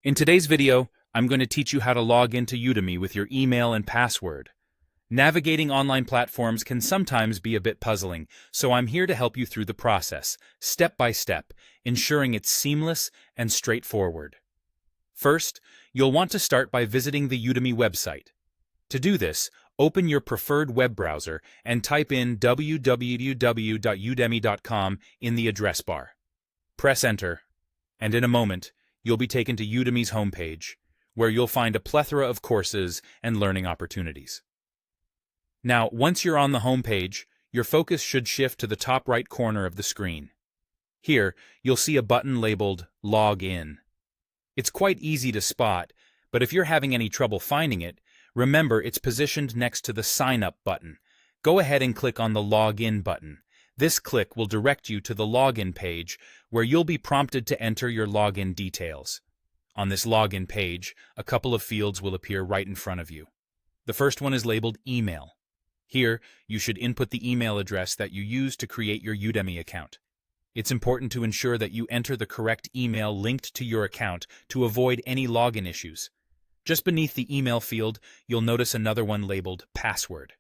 In today's video, I'm going to teach you how to log into Udemy with your email and password. Navigating online platforms can sometimes be a bit puzzling, so I'm here to help you through the process, step by step, ensuring it's seamless and straightforward. First, you'll want to start by visiting the Udemy website. To do this, open your preferred web browser and type in www.udemy.com in the address bar. Press Enter, and in a moment, you'll be taken to Udemy's homepage, where you'll find a plethora of courses and learning opportunities. Now, once you're on the homepage, your focus should shift to the top right corner of the screen. Here, you'll see a button labeled Log In. It's quite easy to spot, but if you're having any trouble finding it, remember it's positioned next to the Sign Up button. Go ahead and click on the Log In button. This click will direct you to the login page, where you'll be prompted to enter your login details. On this login page, a couple of fields will appear right in front of you. The first one is labeled Email. Here, you should input the email address that you used to create your Udemy account. It's important to ensure that you enter the correct email linked to your account to avoid any login issues. Just beneath the email field, you'll notice another one labeled Password.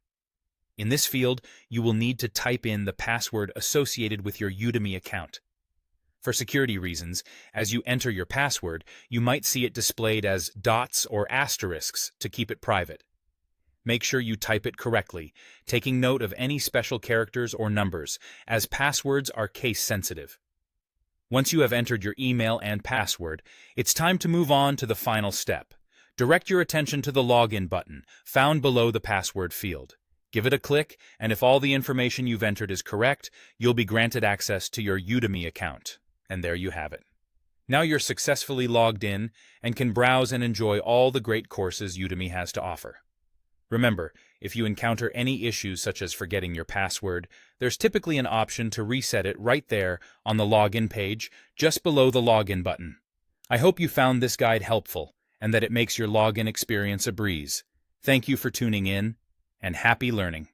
In this field, you will need to type in the password associated with your Udemy account. For security reasons, as you enter your password, you might see it displayed as dots or asterisks to keep it private. Make sure you type it correctly, taking note of any special characters or numbers, as passwords are case-sensitive. Once you have entered your email and password, it's time to move on to the final step. Direct your attention to the Login button, found below the password field. Give it a click, and if all the information you've entered is correct, you'll be granted access to your Udemy account. And there you have it. Now you're successfully logged in and can browse and enjoy all the great courses Udemy has to offer. Remember, if you encounter any issues such as forgetting your password, there's typically an option to reset it right there on the login page, just below the login button. I hope you found this guide helpful and that it makes your login experience a breeze. Thank you for tuning in, and happy learning.